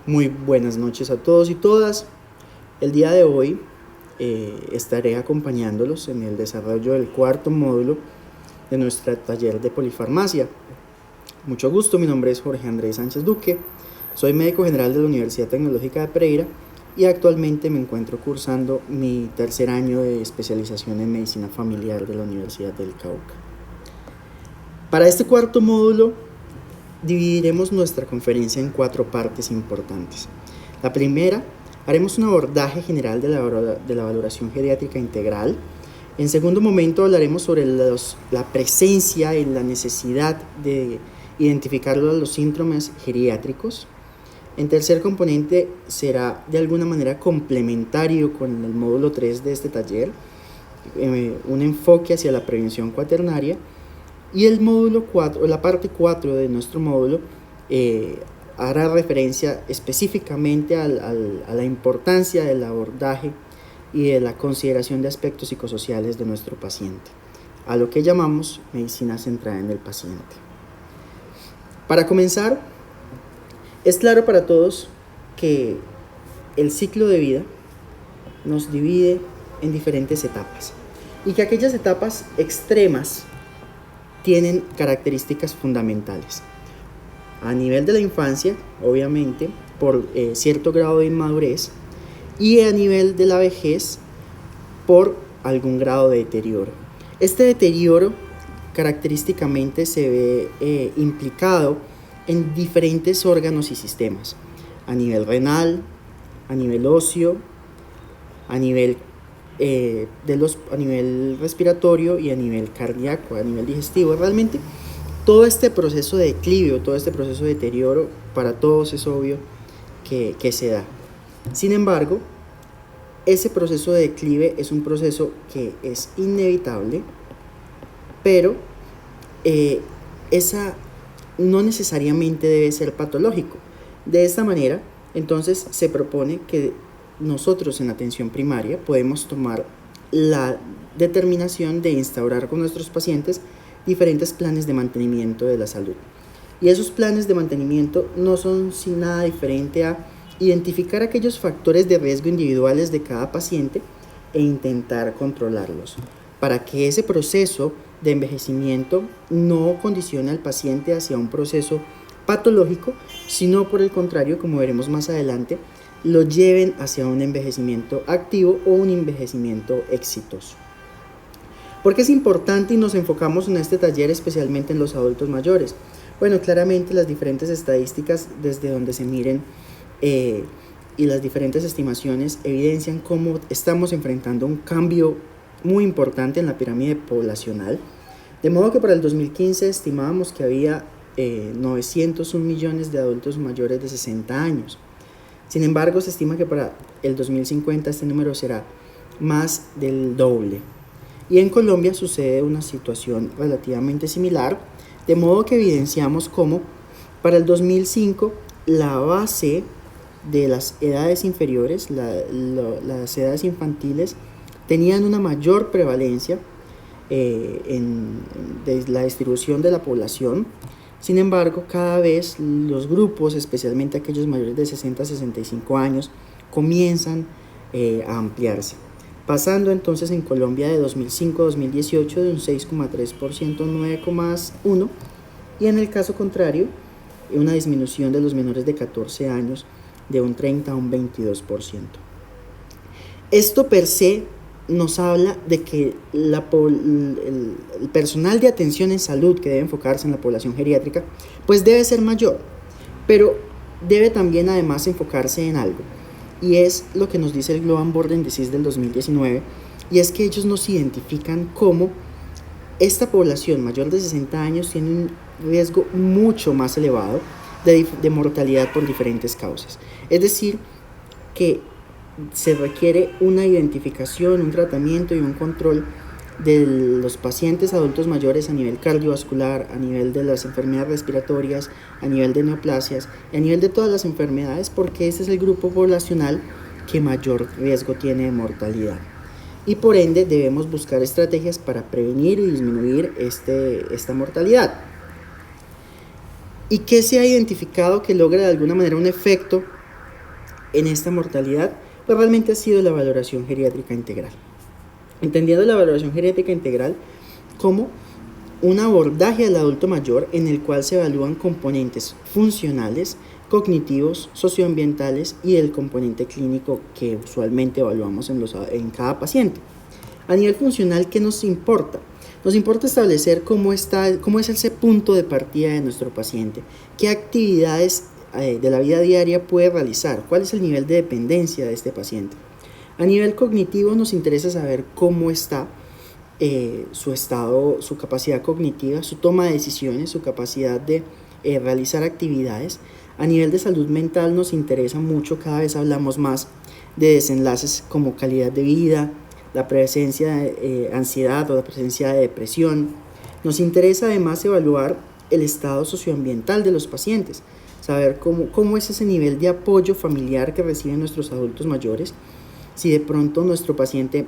Muy buenas noches a todos y todas. El día de hoy estaré acompañándolos en el desarrollo del cuarto módulo de nuestro taller de polifarmacia. Mucho gusto, mi nombre es Jorge Andrés Sánchez Duque, soy médico general de la Universidad Tecnológica de Pereira y actualmente me encuentro cursando mi tercer año de especialización en medicina familiar de la Universidad del Cauca. Para este cuarto módulo dividiremos nuestra conferencia en 4 partes importantes. La primera, haremos un abordaje general de la valoración geriátrica integral. En segundo momento hablaremos sobre la presencia y la necesidad de identificar los síndromes geriátricos. En tercer componente será de alguna manera complementario con el módulo 3 de este taller, un enfoque hacia la prevención cuaternaria. Y el módulo 4, la parte 4 de nuestro módulo, hará referencia específicamente a la importancia del abordaje y de la consideración de aspectos psicosociales de nuestro paciente, a lo que llamamos medicina centrada en el paciente. Para comenzar, es claro para todos que el ciclo de vida nos divide en diferentes etapas y que aquellas etapas extremas tienen características fundamentales. A nivel de la infancia, obviamente, por cierto grado de inmadurez, y a nivel de la vejez, por algún grado de deterioro. Este deterioro característicamente se ve implicado en diferentes órganos y sistemas, a nivel renal, a nivel óseo, a nivel a nivel respiratorio y a nivel cardíaco, a nivel digestivo. Realmente todo este proceso de declive, todo este proceso de deterioro, para todos es obvio que se da. Sin embargo, ese proceso de declive es un proceso que es inevitable, pero esa no necesariamente debe ser patológico. De esta manera, entonces se propone que nosotros en atención primaria podemos tomar la determinación de instaurar con nuestros pacientes diferentes planes de mantenimiento de la salud. Y esos planes de mantenimiento no son sin nada diferente a identificar aquellos factores de riesgo individuales de cada paciente e intentar controlarlos, para que ese proceso de envejecimiento no condicione al paciente hacia un proceso patológico, sino por el contrario, como veremos más adelante, lo lleven hacia un envejecimiento activo o un envejecimiento exitoso. ¿Por qué es importante y nos enfocamos en este taller especialmente en los adultos mayores? Bueno, claramente las diferentes estadísticas desde donde se miren y las diferentes estimaciones evidencian cómo estamos enfrentando un cambio muy importante en la pirámide poblacional, de modo que para el 2015 estimábamos que había 901 millones de adultos mayores de 60 años. Sin embargo, se estima que para el 2050 este número será más del doble. Y en Colombia sucede una situación relativamente similar, de modo que evidenciamos cómo para el 2005 la base de las edades inferiores, las edades infantiles, tenían una mayor prevalencia de la distribución de la población. Sin embargo, cada vez los grupos, especialmente aquellos mayores de 60 a 65 años, comienzan a ampliarse, pasando entonces en Colombia de 2005 a 2018 de un 6,3% a 9,1%, y en el caso contrario, una disminución de los menores de 14 años de un 30 a un 22%. Esto per se nos habla de que el personal de atención en salud que debe enfocarse en la población geriátrica pues debe ser mayor, pero debe también además enfocarse en algo, y es lo que nos dice el Global Burden Disease del 2019, y es que ellos nos identifican como esta población mayor de 60 años tiene un riesgo mucho más elevado de mortalidad por diferentes causas. Es decir, que se requiere una identificación, un tratamiento y un control de los pacientes adultos mayores a nivel cardiovascular, a nivel de las enfermedades respiratorias, a nivel de neoplasias, a nivel de todas las enfermedades, porque este es el grupo poblacional que mayor riesgo tiene de mortalidad. Y por ende debemos buscar estrategias para prevenir y disminuir esta mortalidad. ¿Y qué se ha identificado que logra de alguna manera un efecto en esta mortalidad, pues realmente ha sido la valoración geriátrica integral. Entendiendo la valoración geriátrica integral como un abordaje al adulto mayor en el cual se evalúan componentes funcionales, cognitivos, socioambientales y el componente clínico que usualmente evaluamos en cada paciente. A nivel funcional, ¿qué nos importa? Nos importa establecer cómo es ese punto de partida de nuestro paciente, qué actividades de la vida diaria puede realizar, cuál es el nivel de dependencia de este paciente. A nivel cognitivo nos interesa saber cómo está su estado, su capacidad cognitiva, su toma de decisiones, su capacidad de realizar actividades. A nivel de salud mental nos interesa mucho, cada vez hablamos más de desenlaces como calidad de vida, la presencia de ansiedad o la presencia de depresión. Nos interesa además evaluar el estado socioambiental de los pacientes, saber cómo es ese nivel de apoyo familiar que reciben nuestros adultos mayores, si de pronto nuestro paciente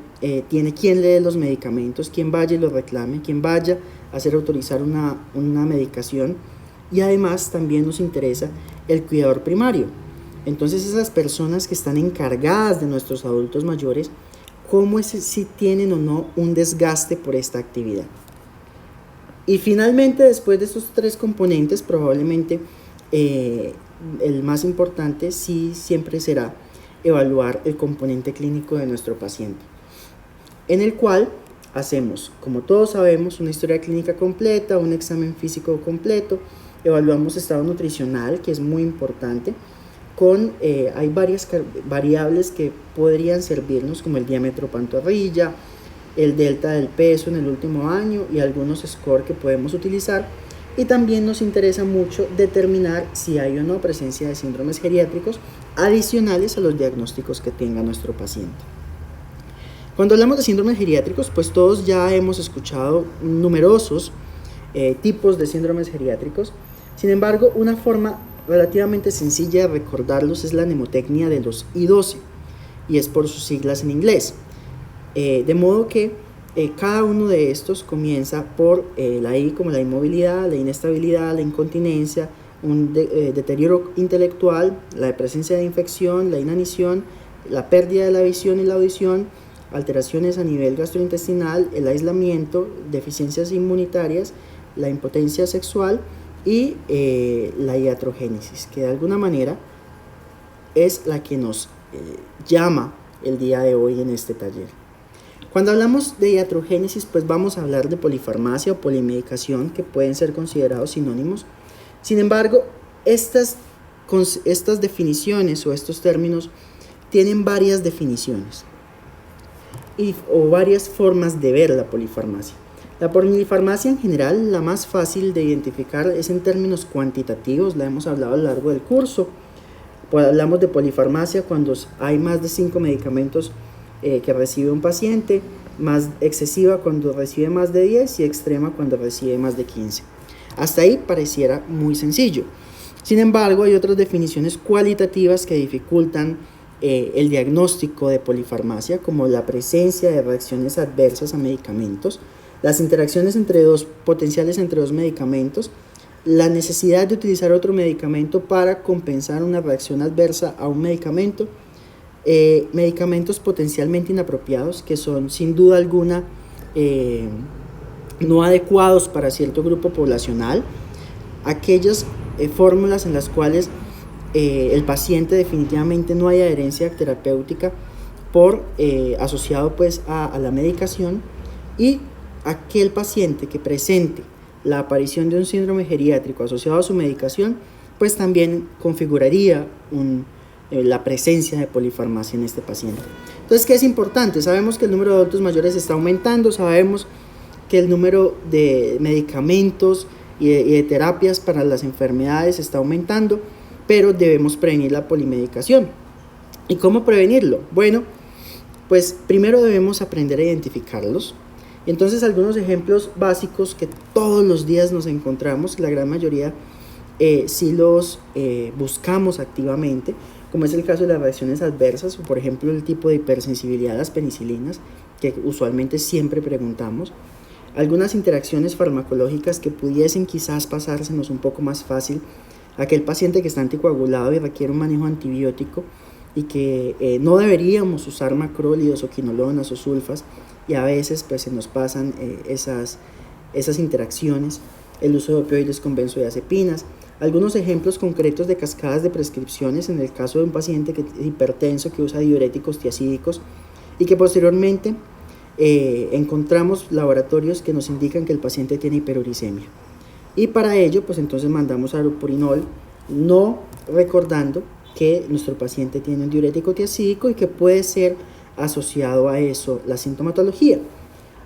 tiene quien lee los medicamentos, quien vaya y los reclame, quien vaya a hacer autorizar una medicación, y además también nos interesa el cuidador primario. Entonces esas personas que están encargadas de nuestros adultos mayores, cómo es si tienen o no un desgaste por esta actividad. Y finalmente, después de estos tres componentes, probablemente el más importante sí siempre será evaluar el componente clínico de nuestro paciente, en el cual hacemos, como todos sabemos, una historia clínica completa, un examen físico completo, evaluamos estado nutricional, que es muy importante, hay varias variables que podrían servirnos, como el diámetro pantorrilla, el delta del peso en el último año y algunos score que podemos utilizar. Y también nos interesa mucho determinar si hay o no presencia de síndromes geriátricos adicionales a los diagnósticos que tenga nuestro paciente. Cuando hablamos de síndromes geriátricos, pues todos ya hemos escuchado numerosos tipos de síndromes geriátricos. Sin embargo, una forma relativamente sencilla de recordarlos es la mnemotecnia de los I12, y es por sus siglas en inglés. De modo que cada uno de estos comienza por la I como la inmovilidad, la inestabilidad, la incontinencia, un deterioro intelectual, la presencia de infección, la inanición, la pérdida de la visión y la audición, alteraciones a nivel gastrointestinal, el aislamiento, deficiencias inmunitarias, la impotencia sexual y la iatrogénesis, que de alguna manera es la que nos llama el día de hoy en este taller. Cuando hablamos de iatrogénesis, pues vamos a hablar de polifarmacia o polimedicación, que pueden ser considerados sinónimos. Sin embargo, estas definiciones o estos términos tienen varias definiciones o varias formas de ver la polifarmacia. La polifarmacia en general, la más fácil de identificar es en términos cuantitativos, la hemos hablado a lo largo del curso. Hablamos de polifarmacia cuando hay más de 5 medicamentos que recibe un paciente, más excesiva cuando recibe más de 10 y extrema cuando recibe más de 15. Hasta ahí pareciera muy sencillo. Sin embargo, hay otras definiciones cualitativas que dificultan el diagnóstico de polifarmacia, como la presencia de reacciones adversas a medicamentos, las interacciones potenciales entre dos medicamentos, la necesidad de utilizar otro medicamento para compensar una reacción adversa a un medicamento, medicamentos potencialmente inapropiados, que son sin duda alguna no adecuados para cierto grupo poblacional, aquellas fórmulas en las cuales el paciente definitivamente no hay adherencia terapéutica asociado pues a la medicación, y aquel paciente que presente la aparición de un síndrome geriátrico asociado a su medicación, pues también configuraría la presencia de polifarmacia en este paciente. Entonces, ¿qué es importante? Sabemos que el número de adultos mayores está aumentando, sabemos que el número de medicamentos y de terapias para las enfermedades está aumentando, pero debemos prevenir la polimedicación. ¿Y cómo prevenirlo? Bueno, pues primero debemos aprender a identificarlos. Entonces, algunos ejemplos básicos que todos los días nos encontramos, la gran mayoría sí los buscamos activamente, como es el caso de las reacciones adversas, o por ejemplo el tipo de hipersensibilidad a las penicilinas, que usualmente siempre preguntamos. Algunas interacciones farmacológicas que pudiesen quizás pasársenos un poco más fácil. Aquel paciente que está anticoagulado y requiere un manejo antibiótico, y que no deberíamos usar macrólidos o quinolonas o sulfas, y a veces pues se nos pasan esas interacciones, el uso de opioides con benzodiazepinas. Algunos ejemplos concretos de cascadas de prescripciones en el caso de un paciente que es hipertenso, que usa diuréticos tiazídicos y que posteriormente encontramos laboratorios que nos indican que el paciente tiene hiperuricemia. Y para ello, pues entonces mandamos aropurinol, no recordando que nuestro paciente tiene un diurético tiazídico y que puede ser asociado a eso la sintomatología.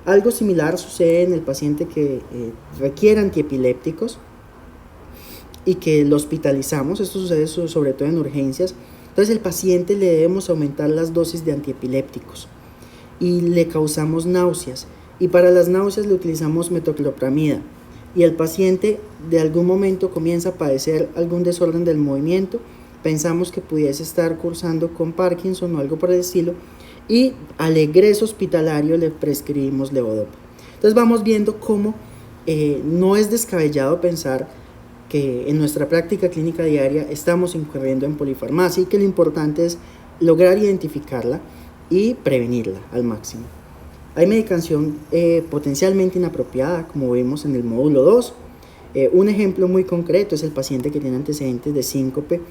Algo similar sucede en el paciente que requiere antiepilépticos y que lo hospitalizamos. Esto sucede sobre todo en urgencias. Entonces el paciente le debemos aumentar las dosis de antiepilépticos y le causamos náuseas, y para las náuseas le utilizamos metoclopramida, y el paciente de algún momento comienza a padecer algún desorden del movimiento, pensamos que pudiese estar cursando con Parkinson o algo por el estilo, y al egreso hospitalario le prescribimos levodopa. Entonces vamos viendo cómo no es descabellado pensar que en nuestra práctica clínica diaria estamos incurriendo en polifarmacia y que lo importante es lograr identificarla y prevenirla al máximo. Hay medicación potencialmente inapropiada, como vimos en el módulo 2. Un ejemplo muy concreto es el paciente que tiene antecedentes de síncope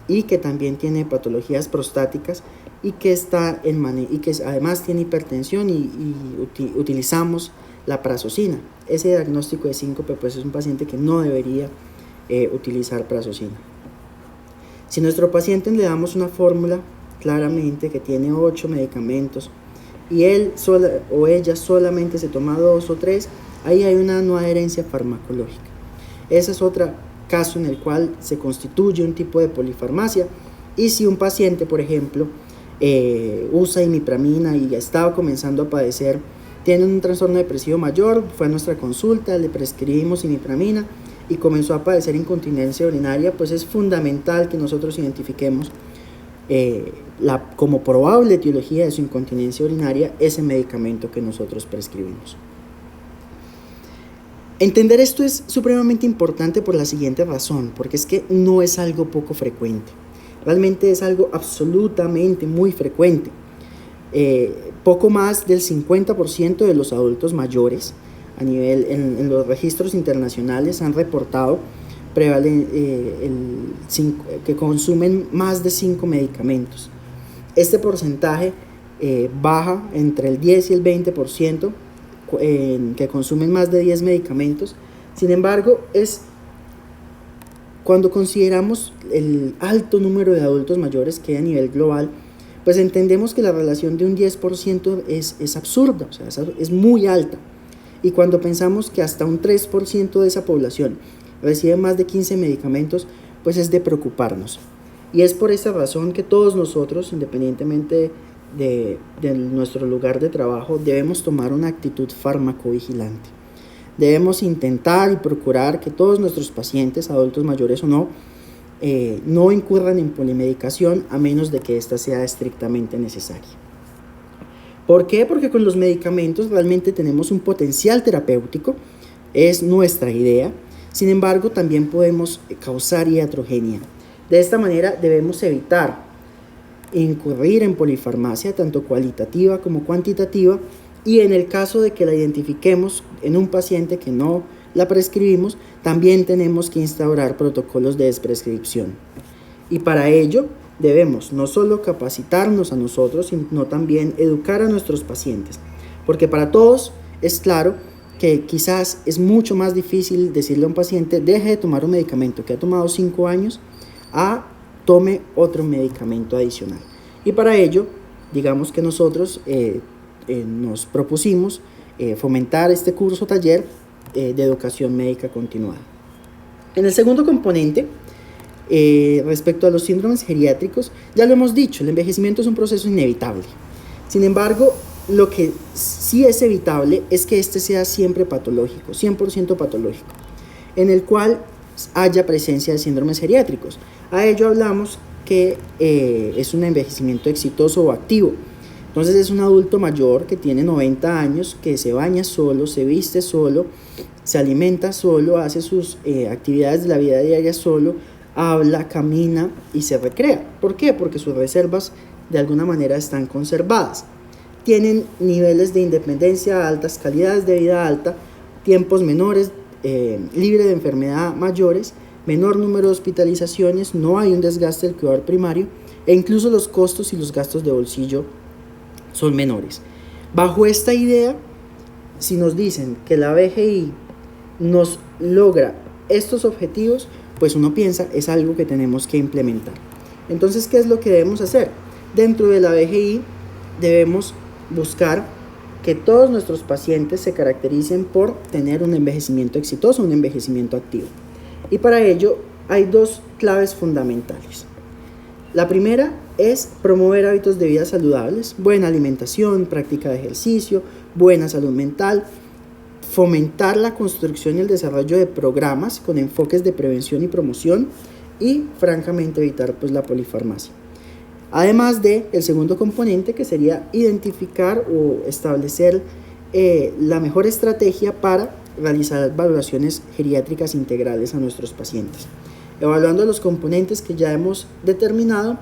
y que también tiene patologías prostáticas y que además tiene hipertensión y utilizamos la prazosina. Ese diagnóstico de síncope pues es un paciente que no debería utilizar prazosina. Si a nuestro paciente le damos una fórmula claramente que tiene 8 medicamentos y él o ella solamente se toma 2 o 3, ahí hay una no adherencia farmacológica. Ese es otro caso en el cual se constituye un tipo de polifarmacia. Y si un paciente, por ejemplo, usa imipramina y ya estaba comenzando a padecer, tiene un trastorno depresivo mayor, fue a nuestra consulta, le prescribimos imipramina y comenzó a padecer incontinencia urinaria, pues es fundamental que nosotros identifiquemos como probable etiología de su incontinencia urinaria ese medicamento que nosotros prescribimos. Entender esto es supremamente importante por la siguiente razón, porque es que no es algo poco frecuente, realmente es algo absolutamente muy frecuente. Poco más del 50% de los adultos mayores en los registros internacionales han reportado que consumen más de 5 medicamentos. Este porcentaje baja entre el 10 y el 20% que consumen más de 10 medicamentos. Sin embargo, cuando consideramos el alto número de adultos mayores que hay a nivel global, pues entendemos que la relación de un 10% es absurda, o sea, es muy alta. Y cuando pensamos que hasta un 3% de esa población recibe más de 15 medicamentos, pues es de preocuparnos. Y es por esa razón que todos nosotros, independientemente de nuestro lugar de trabajo, debemos tomar una actitud farmacovigilante. Debemos intentar y procurar que todos nuestros pacientes, adultos mayores o no, no incurran en polimedicación a menos de que ésta sea estrictamente necesaria. ¿Por qué? Porque con los medicamentos realmente tenemos un potencial terapéutico, es nuestra idea. Sin embargo, también podemos causar iatrogenia. De esta manera debemos evitar incurrir en polifarmacia, tanto cualitativa como cuantitativa, y en el caso de que la identifiquemos en un paciente que no la prescribimos, también tenemos que instaurar protocolos de desprescripción. Y para ello debemos no solo capacitarnos a nosotros, sino también educar a nuestros pacientes, porque para todos es claro que quizás es mucho más difícil decirle a un paciente deje de tomar un medicamento que ha tomado 5 años a tome otro medicamento adicional. Y para ello, digamos que nosotros nos propusimos fomentar este curso taller de educación médica continuada. En el segundo componente, respecto a los síndromes geriátricos, ya lo hemos dicho, el envejecimiento es un proceso inevitable. Sin embargo, lo que sí es evitable es que este sea siempre patológico, 100% patológico, en el cual haya presencia de síndromes geriátricos. A ello hablamos que es un envejecimiento exitoso o activo. Entonces es un adulto mayor que tiene 90 años, que se baña solo, se viste solo, se alimenta solo, hace sus actividades de la vida diaria solo, habla, camina y se recrea. ¿Por qué? Porque sus reservas de alguna manera están conservadas. Tienen niveles de independencia altas, calidades de vida alta, tiempos menores, libre de enfermedad mayores, menor número de hospitalizaciones, no hay un desgaste del cuidador primario e incluso los costos y los gastos de bolsillo son menores. Bajo esta idea, si nos dicen que la BGI nos logra estos objetivos, pues uno piensa es algo que tenemos que implementar. Entonces, ¿qué es lo que debemos hacer? Dentro de la BGI debemos buscar que todos nuestros pacientes se caractericen por tener un envejecimiento exitoso, un envejecimiento activo. Y para ello hay dos claves fundamentales. La primera es promover hábitos de vida saludables, buena alimentación, práctica de ejercicio, buena salud mental, fomentar la construcción y el desarrollo de programas con enfoques de prevención y promoción y, francamente, evitar pues la polifarmacia. Además de el segundo componente, que sería identificar o establecer la mejor estrategia para realizar valoraciones geriátricas integrales a nuestros pacientes, evaluando los componentes que ya hemos determinado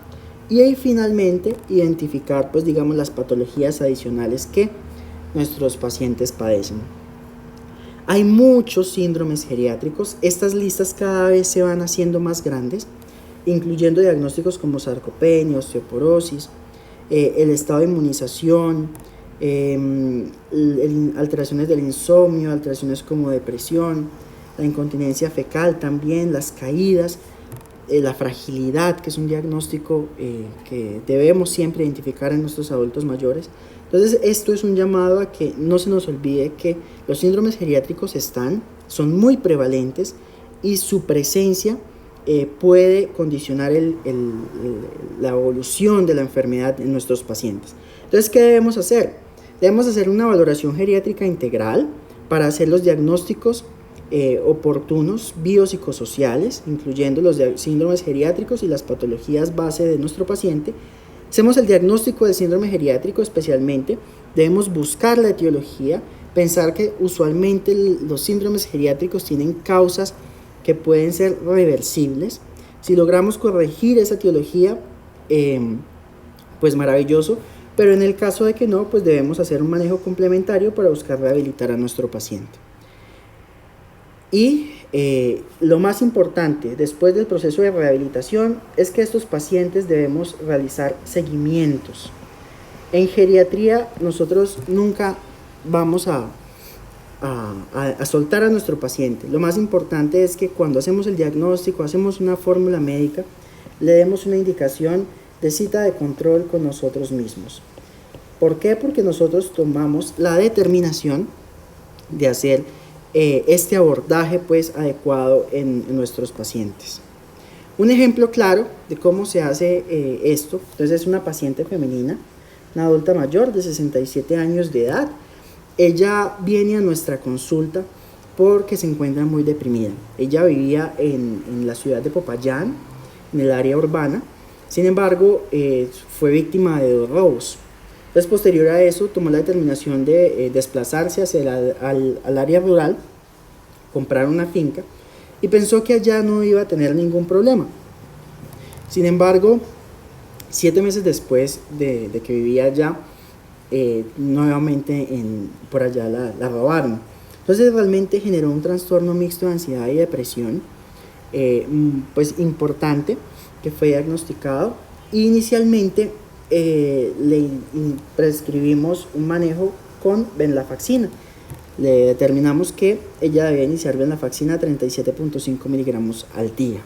y ahí finalmente identificar pues digamos las patologías adicionales que nuestros pacientes padecen. Hay muchos síndromes geriátricos, estas listas cada vez se van haciendo más grandes, incluyendo diagnósticos como sarcopenia, osteoporosis, el estado de inmunización, alteraciones del insomnio, alteraciones como depresión, la incontinencia fecal también, las caídas, la fragilidad, que es un diagnóstico que debemos siempre identificar en nuestros adultos mayores. Entonces, esto es un llamado a que no se nos olvide que los síndromes geriátricos son muy prevalentes y su presencia puede condicionar la evolución de la enfermedad en nuestros pacientes. Entonces, ¿qué debemos hacer? Debemos hacer una valoración geriátrica integral para hacer los diagnósticos oportunos biopsicosociales, incluyendo los síndromes geriátricos y las patologías base de nuestro paciente. Hacemos el diagnóstico del síndrome geriátrico especialmente, debemos buscar la etiología, pensar que usualmente los síndromes geriátricos tienen causas que pueden ser reversibles. Si logramos corregir esa etiología, pues maravilloso, pero en el caso de que no, pues debemos hacer un manejo complementario para buscar rehabilitar a nuestro paciente. Y lo más importante después del proceso de rehabilitación es que estos pacientes debemos realizar seguimientos. En geriatría nosotros nunca vamos a soltar a nuestro paciente. Lo más importante es que cuando hacemos el diagnóstico, hacemos una fórmula médica, le demos una indicación de cita de control con nosotros mismos. ¿Por qué? Porque nosotros tomamos la determinación de hacer este abordaje pues adecuado en nuestros pacientes. Un ejemplo claro de cómo se hace esto, entonces es una paciente femenina, una adulta mayor de 67 años de edad. Ella viene a nuestra consulta porque se encuentra muy deprimida. Ella vivía en la ciudad de Popayán, en el área urbana. Sin embargo, fue víctima de 2 robos. Entonces, posterior a eso, tomó la determinación de desplazarse hacia al área rural, comprar una finca, y pensó que allá no iba a tener ningún problema. Sin embargo, 7 meses después de que vivía allá, nuevamente por allá la robaron. Entonces realmente generó un trastorno mixto de ansiedad y depresión pues importante, que fue diagnosticado. Inicialmente le prescribimos un manejo con venlafaxina. Le determinamos que ella debía iniciar venlafaxina 37.5 miligramos al día.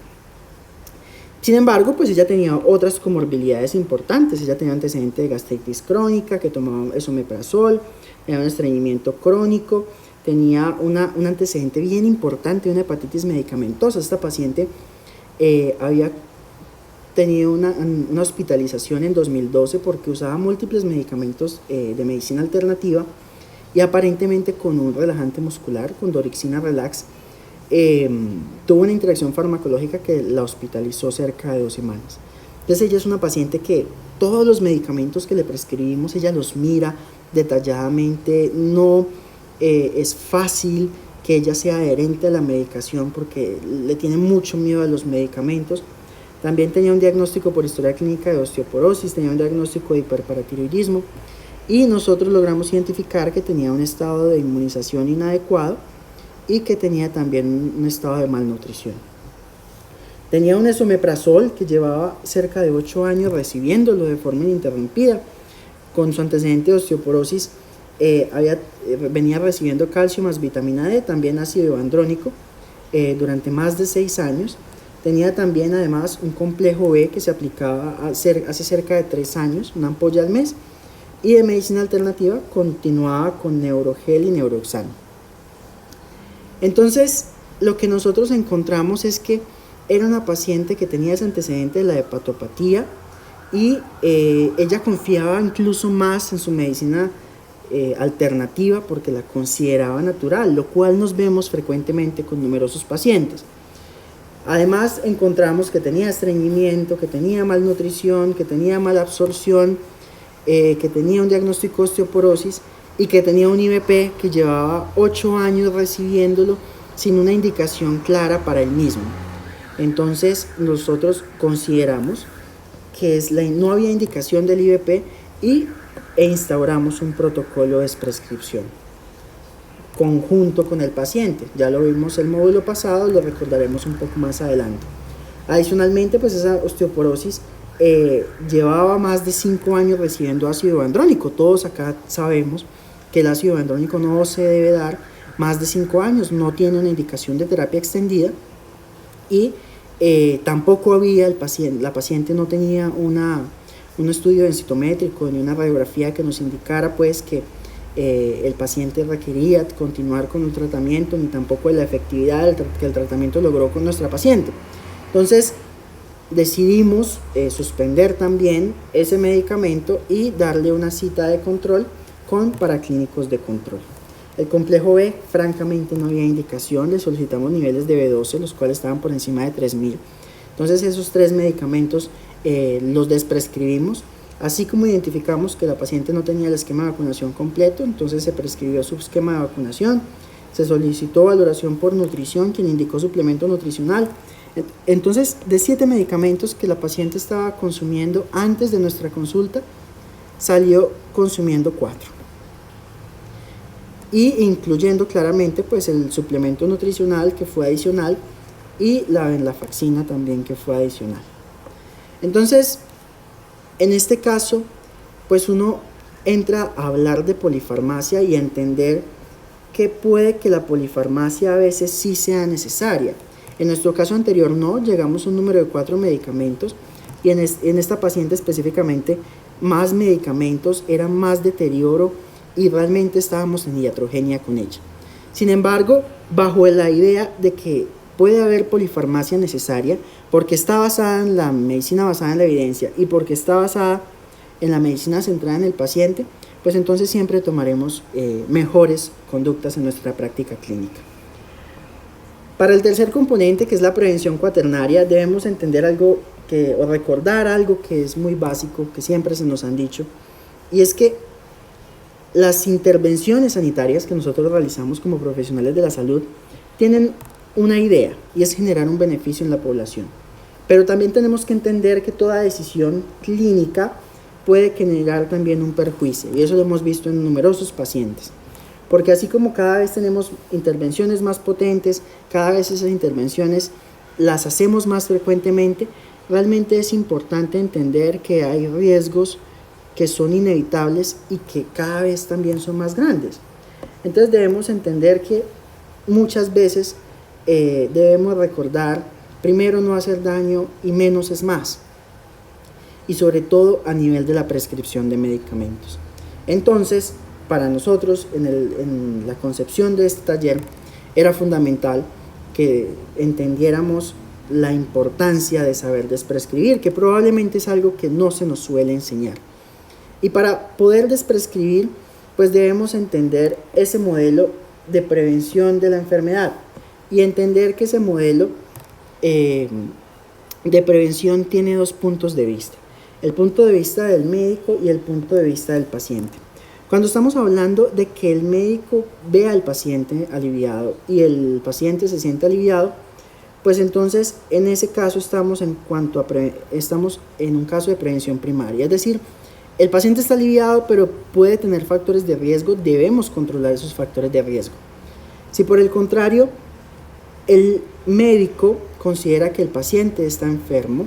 Sin embargo, pues ella tenía otras comorbilidades importantes. Ella tenía antecedente de gastritis crónica, que tomaba esomeprazol, tenía un estreñimiento crónico, tenía un antecedente bien importante, una hepatitis medicamentosa. Esta paciente había tenido una hospitalización en 2012 porque usaba múltiples medicamentos de medicina alternativa y aparentemente con un relajante muscular, con Dorixina Relax, tuvo una interacción farmacológica que la hospitalizó cerca de 2 semanas. Entonces ella es una paciente que todos los medicamentos que le prescribimos, ella los mira detalladamente, no es fácil que ella sea adherente a la medicación porque le tiene mucho miedo a los medicamentos. También tenía un diagnóstico por historia clínica de osteoporosis, tenía un diagnóstico de hiperparatiroidismo y nosotros logramos identificar que tenía un estado de inmunización inadecuado y que tenía también un estado de malnutrición. Tenía un esomeprazol que llevaba cerca de 8 años recibiéndolo de forma ininterrumpida. Con su antecedente de osteoporosis venía recibiendo calcio más vitamina D, también ácido andrónico, durante más de 6 años. Tenía también además un complejo B que se aplicaba hace cerca de 3 años, una ampolla al mes, y de medicina alternativa continuaba con Neurogel y Neuroxano. Entonces, lo que nosotros encontramos es que era una paciente que tenía ese antecedente de la hepatopatía y ella confiaba incluso más en su medicina alternativa porque la consideraba natural, lo cual nos vemos frecuentemente con numerosos pacientes. Además, encontramos que tenía estreñimiento, que tenía malnutrición, que tenía mala absorción, que tenía un diagnóstico de osteoporosis y que tenía un IBP que llevaba 8 años recibiéndolo sin una indicación clara para él mismo. Entonces, nosotros consideramos que no había indicación del IBP e instauramos un protocolo de prescripción conjunto con el paciente. Ya lo vimos el módulo pasado, lo recordaremos un poco más adelante. Adicionalmente, pues esa osteoporosis llevaba más de 5 años recibiendo ácido andrónico. Todos acá sabemos que el ácido andrónico no se debe dar más de 5 años, no tiene una indicación de terapia extendida y tampoco había la paciente no tenía un estudio densitométrico ni una radiografía que nos indicara pues que el paciente requería continuar con un tratamiento, ni tampoco de la efectividad que el tratamiento logró con nuestra paciente. Entonces decidimos suspender también ese medicamento y darle una cita de control con paraclínicos de control. El complejo B, francamente no había indicación, le solicitamos niveles de B12, los cuales estaban por encima de 3000. Entonces esos 3 medicamentos los desprescribimos. Así como identificamos que la paciente no tenía el esquema de vacunación completo, entonces se prescribió su esquema de vacunación, se solicitó valoración por nutrición, quien indicó suplemento nutricional. Entonces, de 7 medicamentos que la paciente estaba consumiendo antes de nuestra consulta, salió consumiendo 4. Y incluyendo claramente pues el suplemento nutricional que fue adicional y la venlafaxina también que fue adicional. Entonces, en este caso, pues uno entra a hablar de polifarmacia y a entender que puede que la polifarmacia a veces sí sea necesaria. En nuestro caso anterior no, llegamos a un número de 4 medicamentos y en esta paciente específicamente más medicamentos, era más deterioro y realmente estábamos en iatrogenia con ella. Sin embargo, bajo la idea de que puede haber polifarmacia necesaria porque está basada en la medicina basada en la evidencia y porque está basada en la medicina centrada en el paciente, pues entonces siempre tomaremos mejores conductas en nuestra práctica clínica. Para el tercer componente, que es la prevención cuaternaria, debemos entender o recordar algo que es muy básico, que siempre se nos han dicho, y es que las intervenciones sanitarias que nosotros realizamos como profesionales de la salud tienen una idea, y es generar un beneficio en la población. Pero también tenemos que entender que toda decisión clínica puede generar también un perjuicio, y eso lo hemos visto en numerosos pacientes. Porque así como cada vez tenemos intervenciones más potentes, cada vez esas intervenciones las hacemos más frecuentemente, realmente es importante entender que hay riesgos que son inevitables y que cada vez también son más grandes. Entonces debemos entender que muchas veces debemos recordar, primero, no hacer daño y menos es más, y sobre todo a nivel de la prescripción de medicamentos. Entonces, para nosotros en la concepción de este taller era fundamental que entendiéramos la importancia de saber desprescribir, que probablemente es algo que no se nos suele enseñar. Y para poder desprescribir, pues debemos entender ese modelo de prevención de la enfermedad y entender que ese modelo de prevención tiene 2 puntos de vista: el punto de vista del médico y el punto de vista del paciente. Cuando estamos hablando de que el médico vea al paciente aliviado y el paciente se siente aliviado, pues entonces en ese caso estamos en un caso de prevención primaria, es decir, el paciente está aliviado pero puede tener factores de riesgo, debemos controlar esos factores de riesgo. Si por el contrario el médico considera que el paciente está enfermo,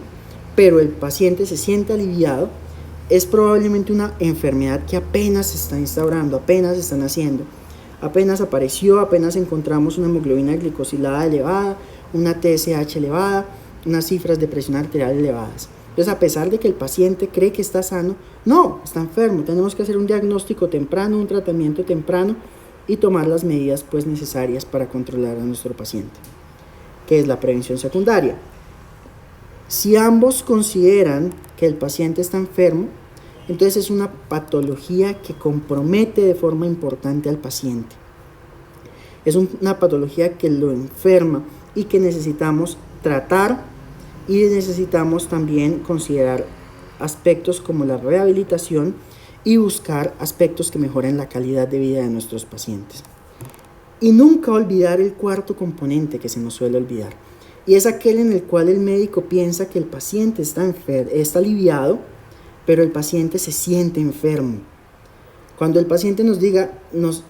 pero el paciente se siente aliviado, es probablemente una enfermedad que apenas se está instaurando, apenas se está naciendo, apenas apareció, apenas encontramos una hemoglobina glicosilada elevada, una TSH elevada, unas cifras de presión arterial elevadas. Entonces, a pesar de que el paciente cree que está sano, no, está enfermo. Tenemos que hacer un diagnóstico temprano, un tratamiento temprano y tomar las medidas pues necesarias para controlar a nuestro paciente, que es la prevención secundaria. Si ambos consideran que el paciente está enfermo, entonces es una patología que compromete de forma importante al paciente. Es una patología que lo enferma y que necesitamos tratar, y necesitamos también considerar aspectos como la rehabilitación y buscar aspectos que mejoren la calidad de vida de nuestros pacientes. Y nunca olvidar el cuarto componente que se nos suele olvidar, y es aquel en el cual el médico piensa que el paciente está aliviado, pero el paciente se siente enfermo. Cuando el paciente nos diga,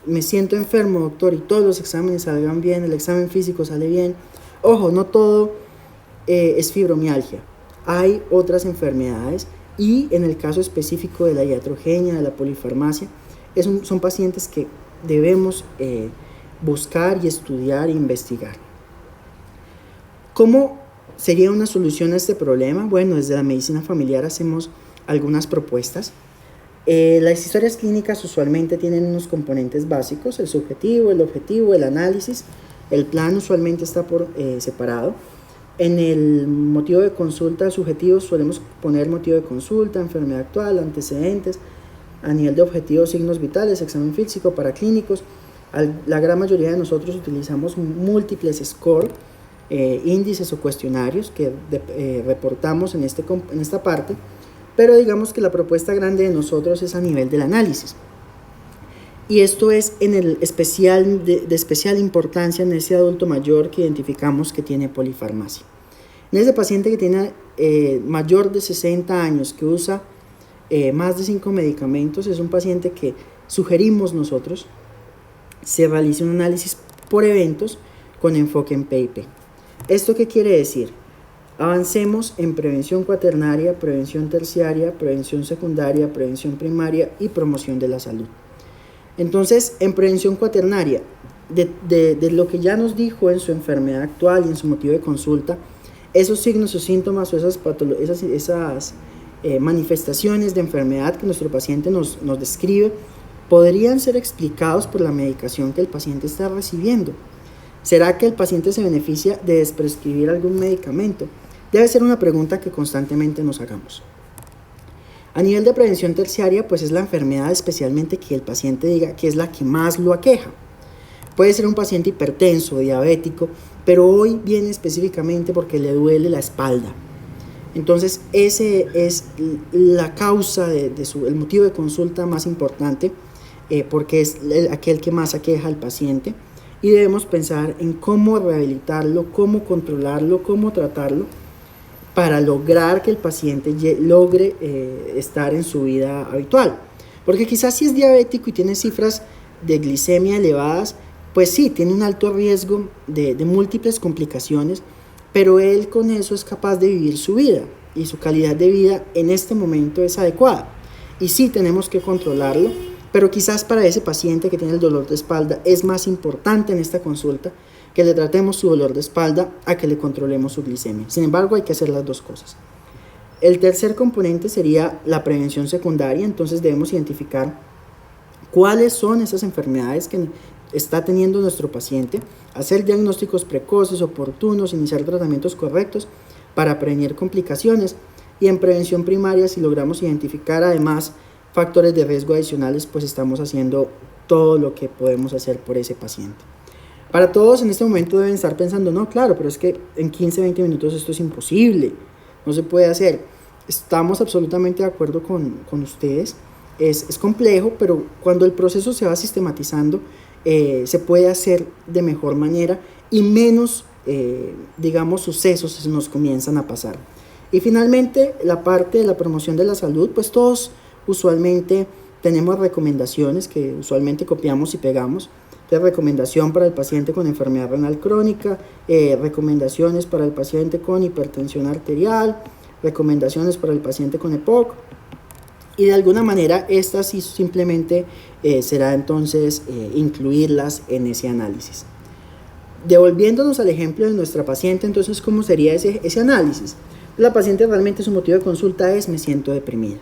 me siento enfermo, doctor, y todos los exámenes salgan bien, el examen físico sale bien, ojo, no todo es fibromialgia. Hay otras enfermedades, y en el caso específico de la iatrogenia, de la polifarmacia, son pacientes que debemos buscar y estudiar e investigar. ¿Cómo sería una solución a este problema? Bueno, desde la medicina familiar hacemos algunas propuestas. Las historias clínicas usualmente tienen unos componentes básicos: el subjetivo, el objetivo, el análisis. El plan usualmente está por separado. En el motivo de consulta subjetivo solemos poner motivo de consulta, enfermedad actual, antecedentes. A nivel de objetivo, signos vitales, examen físico, paraclínicos. La gran mayoría de nosotros utilizamos múltiples score, índices o cuestionarios que reportamos en esta parte, pero digamos que la propuesta grande de nosotros es a nivel del análisis. Y esto es en el especial de especial importancia en ese adulto mayor que identificamos que tiene polifarmacia. En ese paciente que tiene mayor de 60 años, que usa más de 5 medicamentos, es un paciente que sugerimos nosotros se realice un análisis por eventos con enfoque en PIP. ¿Esto qué quiere decir? Avancemos en prevención cuaternaria, prevención terciaria, prevención secundaria, prevención primaria y promoción de la salud. Entonces, en prevención cuaternaria, de lo que ya nos dijo en su enfermedad actual y en su motivo de consulta, esos signos o síntomas o esas manifestaciones de enfermedad que nuestro paciente nos describe podrían ser explicados por la medicación que el paciente está recibiendo. ¿Será que el paciente se beneficia de desprescribir algún medicamento? Debe ser una pregunta que constantemente nos hagamos. A nivel de prevención terciaria, pues es la enfermedad especialmente que el paciente diga que es la que más lo aqueja. Puede ser un paciente hipertenso, diabético, pero hoy viene específicamente porque le duele la espalda. Entonces, ese es la causa el motivo de consulta más importante, porque es aquel que más aqueja al paciente. Y debemos pensar en cómo rehabilitarlo, cómo controlarlo, cómo tratarlo, para lograr que el paciente logre estar en su vida habitual. Porque quizás si es diabético y tiene cifras de glicemia elevadas, pues sí, tiene un alto riesgo de múltiples complicaciones, pero él con eso es capaz de vivir su vida, y su calidad de vida en este momento es adecuada. Y sí tenemos que controlarlo, pero quizás para ese paciente que tiene el dolor de espalda es más importante en esta consulta que le tratemos su dolor de espalda a que le controlemos su glicemia. Sin embargo, hay que hacer las dos cosas. El tercer componente sería la prevención secundaria. Entonces debemos identificar cuáles son esas enfermedades que está teniendo nuestro paciente, hacer diagnósticos precoces, oportunos, iniciar tratamientos correctos para prevenir complicaciones. Y en prevención primaria, si logramos identificar además factores de riesgo adicionales, pues estamos haciendo todo lo que podemos hacer por ese paciente. Para todos en este momento deben estar pensando, no, claro, pero es que en 15-20 minutos esto es imposible, no se puede hacer. Estamos absolutamente de acuerdo con ustedes. es complejo, pero cuando el proceso se va sistematizando, se puede hacer de mejor manera y menos, digamos, sucesos se nos comienzan a pasar. Y finalmente, la parte de la promoción de la salud, pues todos usualmente tenemos recomendaciones que usualmente copiamos y pegamos. Entonces, recomendación para el paciente con enfermedad renal crónica, recomendaciones para el paciente con hipertensión arterial, recomendaciones para el paciente con EPOC, y de alguna manera estas sí simplemente será entonces incluirlas en ese análisis. Devolviéndonos al ejemplo de nuestra paciente, entonces, ¿cómo sería ese análisis? La paciente realmente, su motivo de consulta es: me siento deprimida.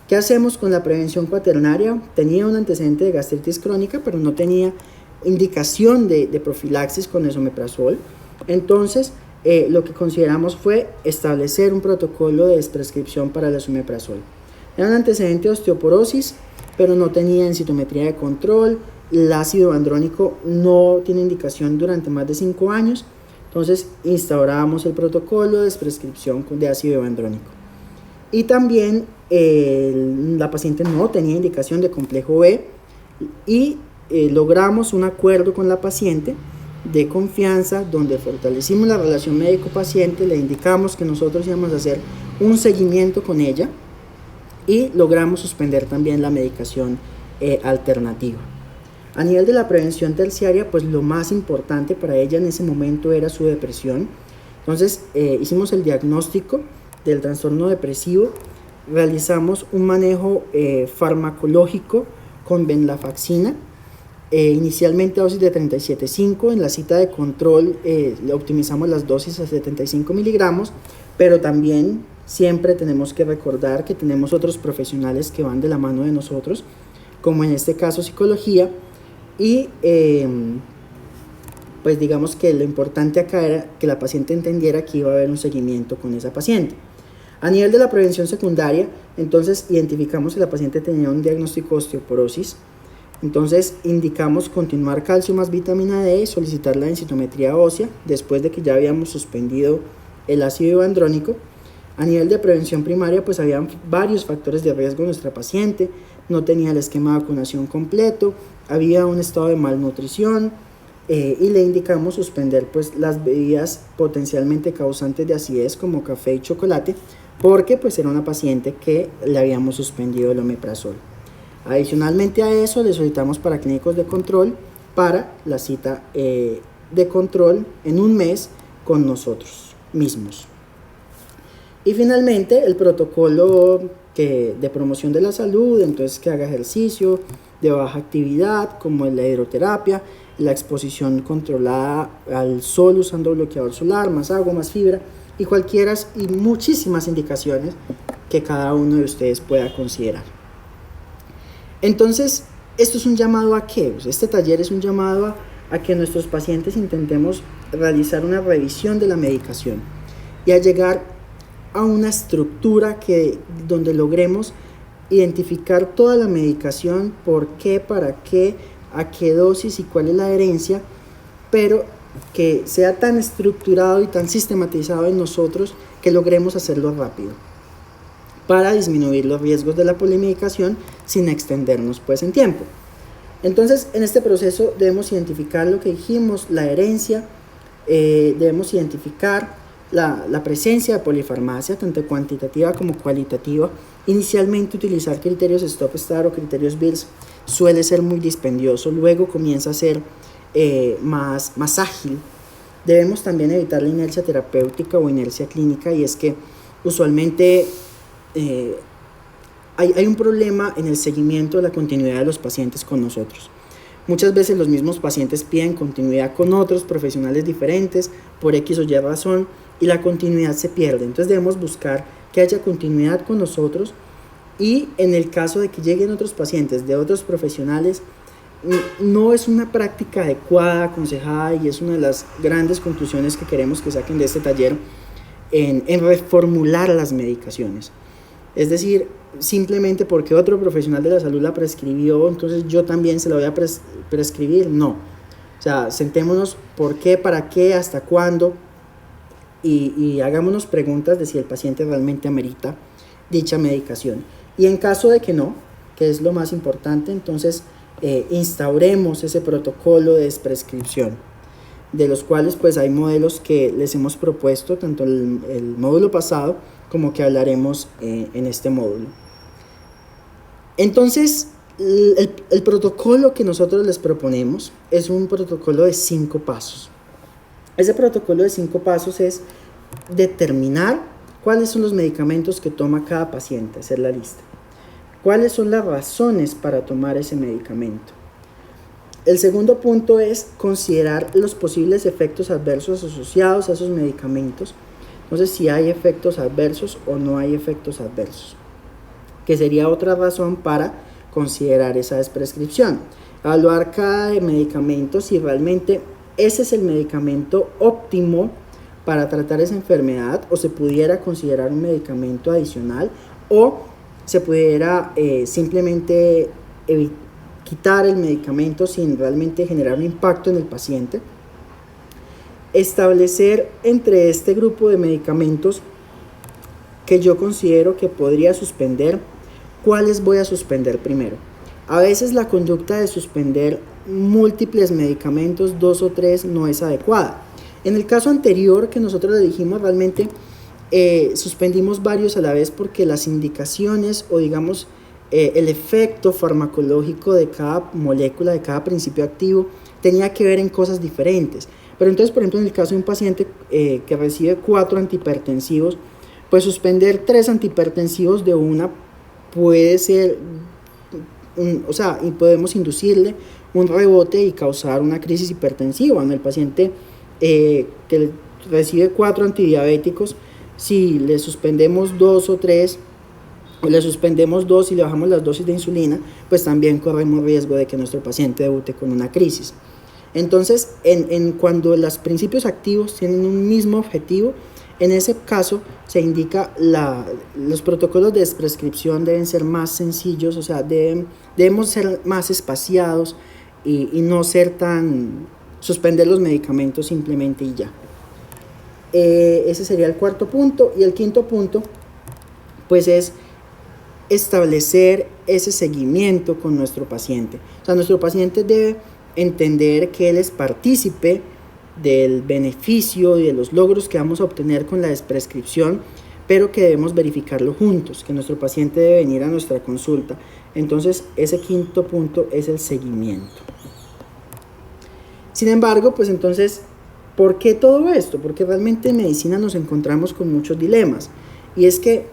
¿Qué hacemos con la prevención cuaternaria? Tenía un antecedente de gastritis crónica, pero no tenía indicación de profilaxis con esomeprazol. Entonces, lo que consideramos fue establecer un protocolo de desprescripción para el esomeprazol. Era un antecedente de osteoporosis, pero no tenía densitometría de control. El ácido andrónico no tiene indicación durante más de 5 años. Entonces, instaurábamos el protocolo de desprescripción de ácido andrónico. Y también la paciente no tenía indicación de complejo B, y logramos un acuerdo con la paciente de confianza donde fortalecimos la relación médico-paciente, le indicamos que nosotros íbamos a hacer un seguimiento con ella y logramos suspender también la medicación alternativa. A nivel de la prevención terciaria, pues lo más importante para ella en ese momento era su depresión. Entonces hicimos el diagnóstico del trastorno depresivo, realizamos un manejo farmacológico con venlafaxina, inicialmente dosis de 37.5, en la cita de control le optimizamos las dosis a 75 miligramos, pero también siempre tenemos que recordar que tenemos otros profesionales que van de la mano de nosotros, como en este caso psicología, y pues digamos que lo importante acá era que la paciente entendiera que iba a haber un seguimiento con esa paciente. A nivel de la prevención secundaria, entonces identificamos que la paciente tenía un diagnóstico de osteoporosis. Entonces indicamos continuar calcio más vitamina D, solicitar la densitometría ósea después de que ya habíamos suspendido el ácido andrónico. A nivel de prevención primaria, pues había varios factores de riesgo en nuestra paciente. No tenía el esquema de vacunación completo, había un estado de malnutrición, y le indicamos suspender pues las bebidas potencialmente causantes de acidez como café y chocolate, porque pues era una paciente que le habíamos suspendido el omeprazol. Adicionalmente a eso, le solicitamos paraclínicos de control para la cita de control en un mes con nosotros mismos. Y finalmente, el protocolo de promoción de la salud, entonces que haga ejercicio de baja actividad, como la hidroterapia, la exposición controlada al sol usando bloqueador solar, más agua, más fibra, y cualquiera y muchísimas indicaciones que cada uno de ustedes pueda considerar. Entonces, esto es un llamado a qué? Este taller es un llamado a que nuestros pacientes intentemos realizar una revisión de la medicación y a llegar a una estructura donde logremos identificar toda la medicación, por qué, para qué, a qué dosis y cuál es la adherencia, pero que sea tan estructurado y tan sistematizado en nosotros que logremos hacerlo rápido para disminuir los riesgos de la polimedicación sin extendernos pues en tiempo. Entonces, en este proceso debemos identificar lo que dijimos, la adherencia, debemos identificar la presencia de polifarmacia, tanto cuantitativa como cualitativa. Inicialmente utilizar criterios Stop-Star o criterios Beers suele ser muy dispendioso, luego comienza a ser más ágil. Debemos también evitar la inercia terapéutica o inercia clínica, y es que usualmente hay un problema en el seguimiento de la continuidad de los pacientes con nosotros. Muchas veces los mismos pacientes piden continuidad con otros profesionales diferentes por X o Y razón y la continuidad se pierde. Entonces debemos buscar que haya continuidad con nosotros, y en el caso de que lleguen otros pacientes de otros profesionales, no es una práctica adecuada, aconsejada, y es una de las grandes conclusiones que queremos que saquen de este taller en reformular las medicaciones. Es decir, simplemente porque otro profesional de la salud la prescribió, entonces yo también se la voy a prescribir. No. O sea, sentémonos por qué, para qué, hasta cuándo, y hagámonos preguntas de si el paciente realmente amerita dicha medicación. Y en caso de que no, que es lo más importante. Entonces instauremos ese protocolo de desprescripción, de los cuales pues hay modelos que les hemos propuesto, tanto el módulo pasado como que hablaremos en este módulo. Entonces, el protocolo que nosotros les proponemos es un protocolo de 5 pasos. Ese protocolo de 5 pasos es determinar cuáles son los medicamentos que toma cada paciente, hacer la lista. ¿Cuáles son las razones para tomar ese medicamento? El segundo punto es considerar los posibles efectos adversos asociados a esos medicamentos. Entonces, si hay efectos adversos o no hay efectos adversos, que sería otra razón para considerar esa desprescripción. Evaluar cada medicamento si realmente ese es el medicamento óptimo para tratar esa enfermedad, o se pudiera considerar un medicamento adicional, o se pudiera simplemente quitar el medicamento sin realmente generar un impacto en el paciente. Establecer entre este grupo de medicamentos que yo considero que podría suspender, cuáles voy a suspender primero. A veces la conducta de suspender múltiples medicamentos, 2 o 3, no es adecuada. En el caso anterior que nosotros le dijimos, realmente suspendimos varios a la vez porque las indicaciones o digamos el efecto farmacológico de cada molécula, de cada principio activo, tenía que ver en cosas diferentes. Pero entonces, por ejemplo, en el caso de un paciente que recibe 4 antihipertensivos, pues suspender 3 antihipertensivos de una puede ser, y podemos inducirle un rebote y causar una crisis hipertensiva. En el paciente que recibe 4 antidiabéticos, si le suspendemos 2 o 3, o le suspendemos 2 y le bajamos las dosis de insulina, pues también corremos riesgo de que nuestro paciente debute con una crisis. Entonces, cuando los principios activos tienen un mismo objetivo, en ese caso se indica los protocolos de desprescripción deben ser más sencillos, o sea, debemos ser más espaciados y no ser suspender los medicamentos simplemente y ya. Ese sería el cuarto punto. Y el quinto punto, pues es establecer ese seguimiento con nuestro paciente. O sea, nuestro paciente debe entender que él es partícipe del beneficio y de los logros que vamos a obtener con la desprescripción, pero que debemos verificarlo juntos, que nuestro paciente debe venir a nuestra consulta. Entonces, ese quinto punto es el seguimiento. Sin embargo, pues entonces, ¿por qué todo esto? Porque realmente en medicina nos encontramos con muchos dilemas, y es que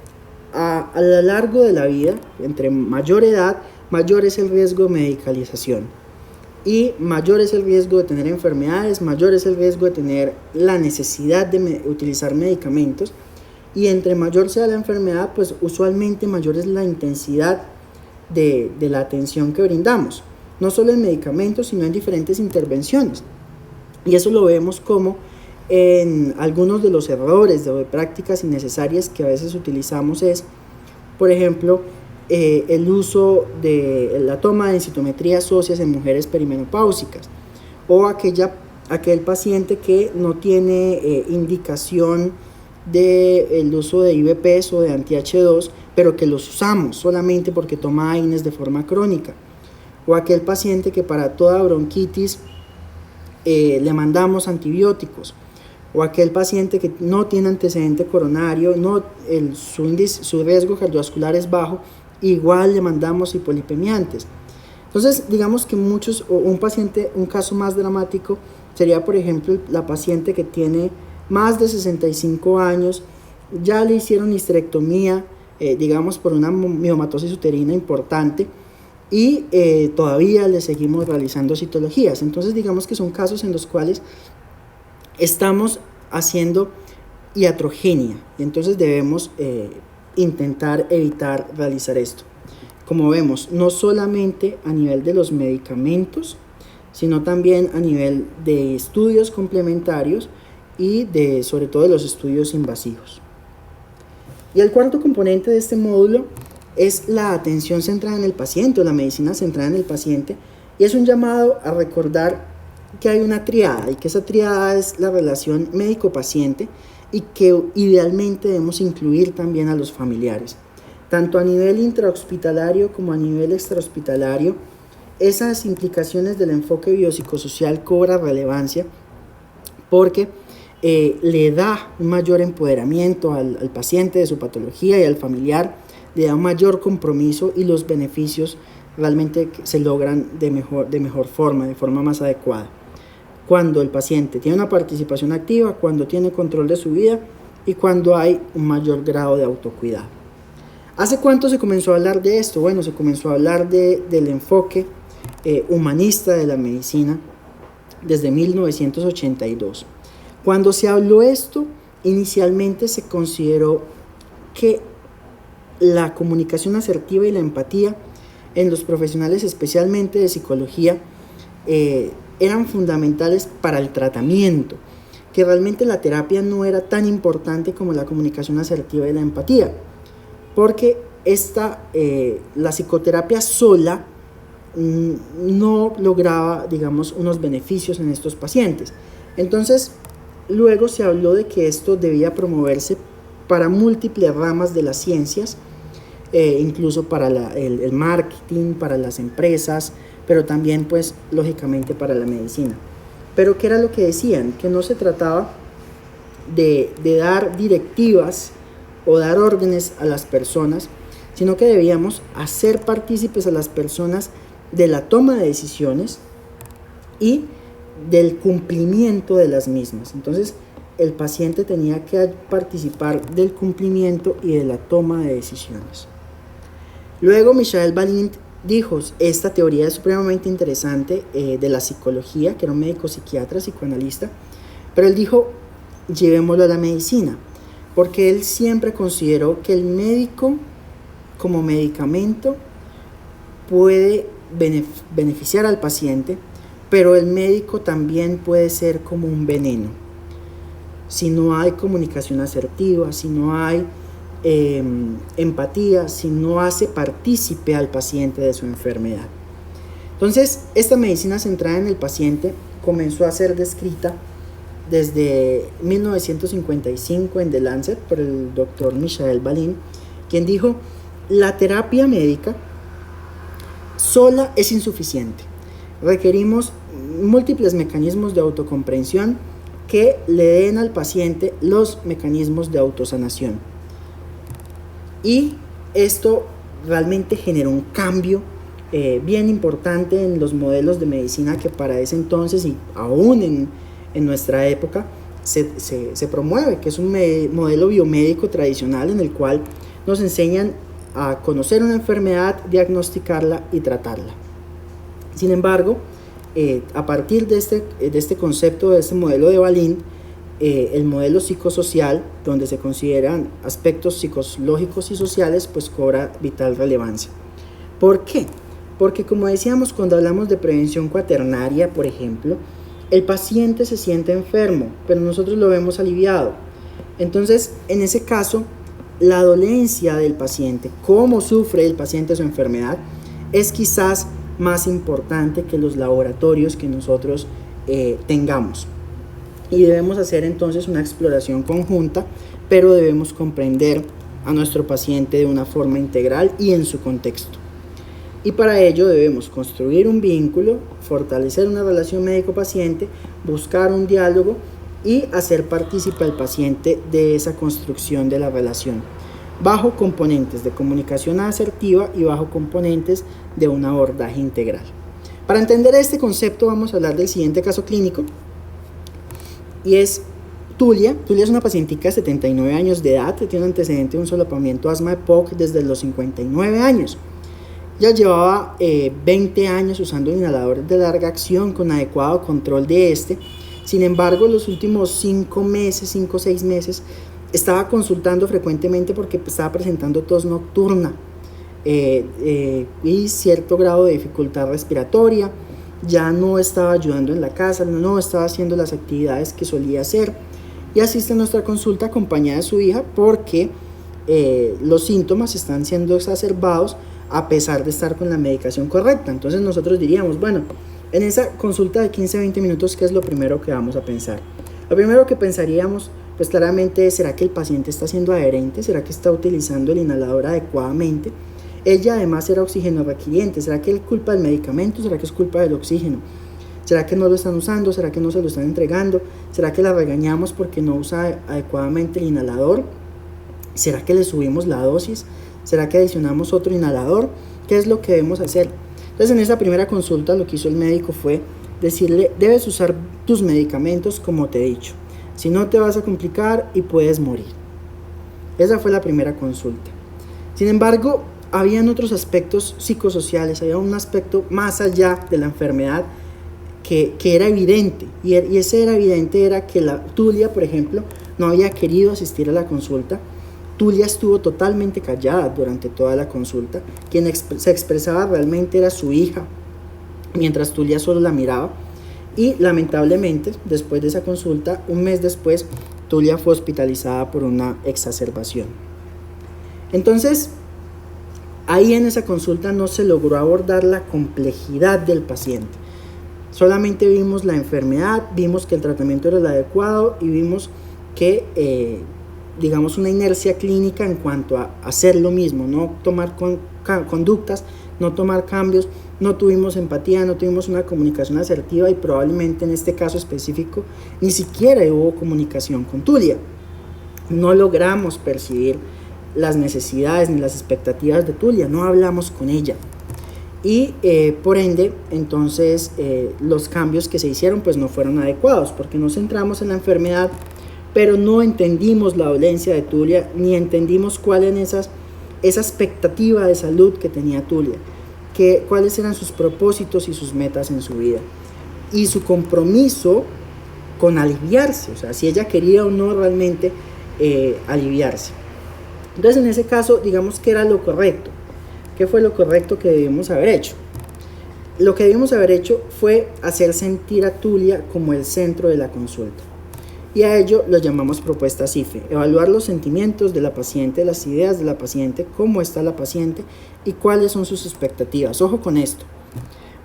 a lo largo de la vida, entre mayor edad, mayor es el riesgo de medicalización, y mayor es el riesgo de tener enfermedades, mayor es el riesgo de tener la necesidad de utilizar medicamentos, y entre mayor sea la enfermedad, pues usualmente mayor es la intensidad de la atención que brindamos, no solo en medicamentos, sino en diferentes intervenciones. Y eso lo vemos como en algunos de los errores de prácticas innecesarias que a veces utilizamos es, por ejemplo, el uso de la toma de densitometrías óseas en mujeres perimenopáusicas, o aquel paciente que no tiene indicación del uso de IVPs o de anti-H2, pero que los usamos solamente porque toma AINES de forma crónica, o aquel paciente que para toda bronquitis le mandamos antibióticos, o aquel paciente que no tiene antecedente coronario, su riesgo cardiovascular es bajo, igual le mandamos hipolipemiantes. Entonces, digamos que un caso más dramático sería, por ejemplo, la paciente que tiene más de 65 años, ya le hicieron histerectomía, digamos por una miomatosis uterina importante, y todavía le seguimos realizando citologías. Entonces, digamos que son casos en los cuales estamos haciendo iatrogenia, y entonces debemos intentar evitar realizar esto. Como vemos, no solamente a nivel de los medicamentos, sino también a nivel de estudios complementarios y sobre todo de los estudios invasivos. Y el cuarto componente de este módulo es la atención centrada en el paciente, o la medicina centrada en el paciente, y es un llamado a recordar que hay una triada, y que esa triada es la relación médico-paciente, y que idealmente debemos incluir también a los familiares. Tanto a nivel intrahospitalario como a nivel extrahospitalario, esas implicaciones del enfoque biopsicosocial cobran relevancia porque le da un mayor empoderamiento al paciente de su patología y al familiar, le da un mayor compromiso y los beneficios realmente se logran de mejor forma, de forma más adecuada. Cuando el paciente tiene una participación activa, cuando tiene control de su vida y cuando hay un mayor grado de autocuidado. ¿Hace cuánto se comenzó a hablar de esto? Bueno, se comenzó a hablar del enfoque humanista de la medicina desde 1982. Cuando se habló esto, inicialmente se consideró que la comunicación asertiva y la empatía en los profesionales, especialmente de psicología, eran fundamentales para el tratamiento, que realmente la terapia no era tan importante como la comunicación asertiva y la empatía, porque la psicoterapia sola no lograba, digamos, unos beneficios en estos pacientes. Entonces, luego se habló de que esto debía promoverse para múltiples ramas de las ciencias, incluso para el marketing, para las empresas, pero también, pues, lógicamente para la medicina. Pero ¿qué era lo que decían? Que no se trataba de dar directivas o dar órdenes a las personas, sino que debíamos hacer partícipes a las personas de la toma de decisiones y del cumplimiento de las mismas. Entonces, el paciente tenía que participar del cumplimiento y de la toma de decisiones. Luego, Michael Balint dijo, esta teoría es supremamente interesante de la psicología, que era un médico psiquiatra, psicoanalista, pero él dijo, llevémoslo a la medicina, porque él siempre consideró que el médico como medicamento puede beneficiar al paciente, pero el médico también puede ser como un veneno. Si no hay comunicación asertiva, si no hay empatía, si no hace partícipe al paciente de su enfermedad. Entonces, esta medicina centrada en el paciente comenzó a ser descrita desde 1955 en The Lancet por el doctor Michael Balint, quien dijo, la terapia médica sola es insuficiente. Requerimos múltiples mecanismos de autocomprensión que le den al paciente los mecanismos de autosanación. Y esto realmente generó un cambio bien importante en los modelos de medicina que para ese entonces y aún en nuestra época se promueve, que es un modelo biomédico tradicional en el cual nos enseñan a conocer una enfermedad, diagnosticarla y tratarla. Sin embargo, a partir de este concepto, de este modelo de Balint, el modelo psicosocial, donde se consideran aspectos psicológicos y sociales, pues cobra vital relevancia. ¿Por qué? Porque, como decíamos, cuando hablamos de prevención cuaternaria, por ejemplo, el paciente se siente enfermo, pero nosotros lo vemos aliviado. Entonces, en ese caso, la dolencia del paciente, cómo sufre el paciente su enfermedad, es quizás más importante que los laboratorios que nosotros tengamos. Y debemos hacer entonces una exploración conjunta, pero debemos comprender a nuestro paciente de una forma integral y en su contexto. Y para ello debemos construir un vínculo, fortalecer una relación médico-paciente, buscar un diálogo y hacer partícipe al paciente de esa construcción de la relación, bajo componentes de comunicación asertiva y bajo componentes de un abordaje integral. Para entender este concepto vamos a hablar del siguiente caso clínico, y es Tulia. Tulia es una pacientica de 79 años de edad, que tiene un antecedente de un solapamiento asma EPOC desde los 59 años. Ya llevaba 20 años usando inhaladores de larga acción con adecuado control de este. Sin embargo, los últimos 5 o 6 meses estaba consultando frecuentemente porque estaba presentando tos nocturna y cierto grado de dificultad respiratoria. Ya no estaba ayudando en la casa, no estaba haciendo las actividades que solía hacer, y asiste a nuestra consulta acompañada de su hija porque los síntomas están siendo exacerbados a pesar de estar con la medicación correcta. Entonces nosotros diríamos, bueno, en esa consulta de 15-20 minutos, ¿qué es lo primero que vamos a pensar? Lo primero que pensaríamos, pues claramente, ¿será que el paciente está siendo adherente? ¿Será que está utilizando el inhalador adecuadamente? Ella además era oxígeno requiriente. ¿Será que es culpa del medicamento? ¿Será que es culpa del oxígeno? ¿Será que no lo están usando? ¿Será que no se lo están entregando? ¿Será que la regañamos porque no usa adecuadamente el inhalador? ¿Será que le subimos la dosis? ¿Será que adicionamos otro inhalador? ¿Qué es lo que debemos hacer? Entonces, en esa primera consulta lo que hizo el médico fue decirle: debes usar tus medicamentos como te he dicho. Si no, te vas a complicar y puedes morir. Esa fue la primera consulta. Sin embargo, habían otros aspectos psicosociales, había un aspecto más allá de la enfermedad que era evidente, y ese era evidente era que Tulia, por ejemplo, no había querido asistir a la consulta. Tulia estuvo totalmente callada durante toda la consulta. Quien se expresaba realmente era su hija, mientras Tulia solo la miraba. Y lamentablemente, después de esa consulta, un mes después, Tulia fue hospitalizada por una exacerbación. Entonces, ahí en esa consulta no se logró abordar la complejidad del paciente. Solamente vimos la enfermedad, vimos que el tratamiento era el adecuado y vimos que, digamos, una inercia clínica en cuanto a hacer lo mismo, no tomar conductas, no tomar cambios. No tuvimos empatía, no tuvimos una comunicación asertiva y probablemente en este caso específico ni siquiera hubo comunicación con Tulia. No logramos percibir las necesidades ni las expectativas de Tulia, no hablamos con ella. Y por ende, entonces los cambios que se hicieron pues no fueron adecuados, porque nos centramos en la enfermedad, pero no entendimos la dolencia de Tulia, ni entendimos cuál era esa expectativa de salud que tenía Tulia. Cuáles eran sus propósitos y sus metas en su vida y su compromiso con aliviarse, o sea, si ella quería o no realmente aliviarse. Entonces, en ese caso, digamos que era lo correcto. ¿Qué fue lo correcto que debimos haber hecho? Lo que debimos haber hecho fue hacer sentir a Tulia como el centro de la consulta. Y a ello lo llamamos propuesta CIFE, evaluar los sentimientos de la paciente, las ideas de la paciente, cómo está la paciente y cuáles son sus expectativas. Ojo con esto.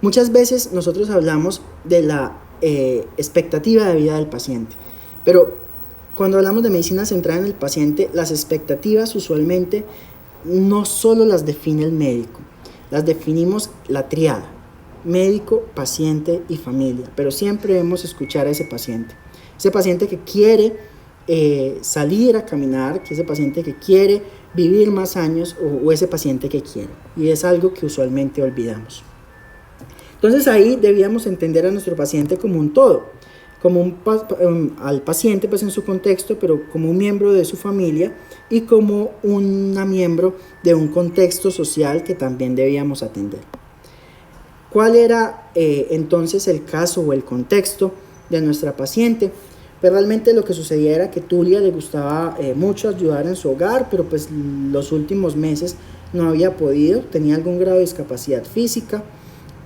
Muchas veces nosotros hablamos de la expectativa de vida del paciente, pero cuando hablamos de medicina centrada en el paciente, las expectativas usualmente no solo las define el médico, las definimos la triada, médico, paciente y familia, pero siempre debemos escuchar a ese paciente que quiere salir a caminar, ese paciente que quiere vivir más años o ese paciente que quiere, y es algo que usualmente olvidamos. Entonces ahí debíamos entender a nuestro paciente como un todo, como al paciente pues en su contexto, pero como un miembro de su familia y como una miembro de un contexto social que también debíamos atender. ¿Cuál era entonces el caso o el contexto de nuestra paciente? Pues realmente lo que sucedía era que Tulia le gustaba mucho ayudar en su hogar, pero pues los últimos meses no había podido, tenía algún grado de discapacidad física.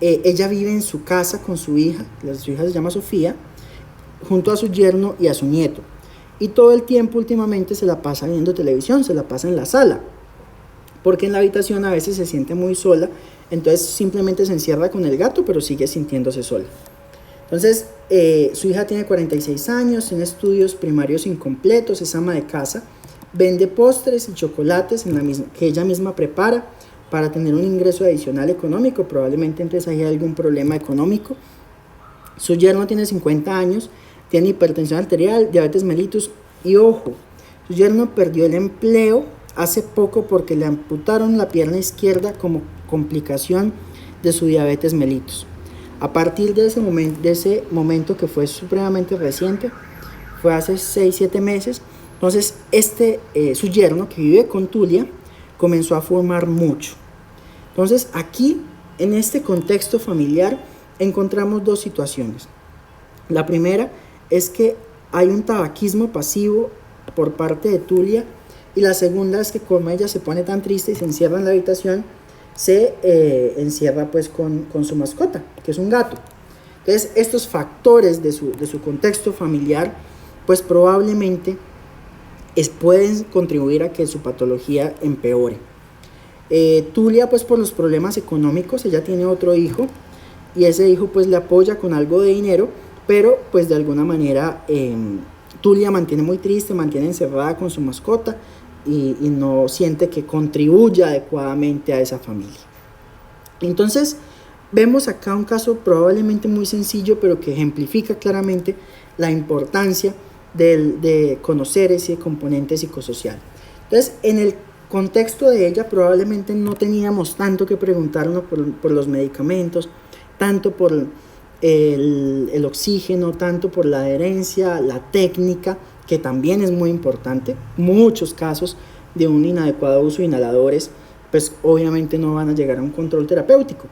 Ella vive en su casa con su hija se llama Sofía, junto a su yerno y a su nieto. Y todo el tiempo últimamente se la pasa viendo televisión, se la pasa en la sala, porque en la habitación a veces se siente muy sola, entonces simplemente se encierra con el gato, pero sigue sintiéndose sola. Entonces, su hija tiene 46 años, tiene estudios primarios incompletos, es ama de casa, vende postres y chocolates que ella misma prepara para tener un ingreso adicional económico, probablemente entonces hay algún problema económico. Su yerno tiene 50 años, tiene hipertensión arterial, diabetes mellitus y ojo, su yerno perdió el empleo hace poco porque le amputaron la pierna izquierda como complicación de su diabetes mellitus. A partir de ese momento que fue supremamente reciente, fue hace 6-7 meses, entonces su yerno que vive con Tulia comenzó a fumar mucho. Entonces aquí, en este contexto familiar, encontramos dos situaciones. La primera es que hay un tabaquismo pasivo por parte de Tulia, y la segunda es que como ella se pone tan triste y se encierra en la habitación, se encierra pues con su mascota, que es un gato. Entonces estos factores de su contexto familiar pues probablemente pueden contribuir a que su patología empeore. Tulia pues por los problemas económicos, ella tiene otro hijo y ese hijo pues le apoya con algo de dinero, pero pues de alguna manera Tulia mantiene muy triste, mantiene encerrada con su mascota y no siente que contribuya adecuadamente a esa familia. Entonces, vemos acá un caso probablemente muy sencillo, pero que ejemplifica claramente la importancia de conocer ese componente psicosocial. Entonces, en el contexto de ella, probablemente no teníamos tanto que preguntarnos por los medicamentos, tanto por el oxígeno, tanto por la adherencia, la técnica, que también es muy importante. Muchos casos de un inadecuado uso de inhaladores, pues obviamente no van a llegar a un control terapéutico.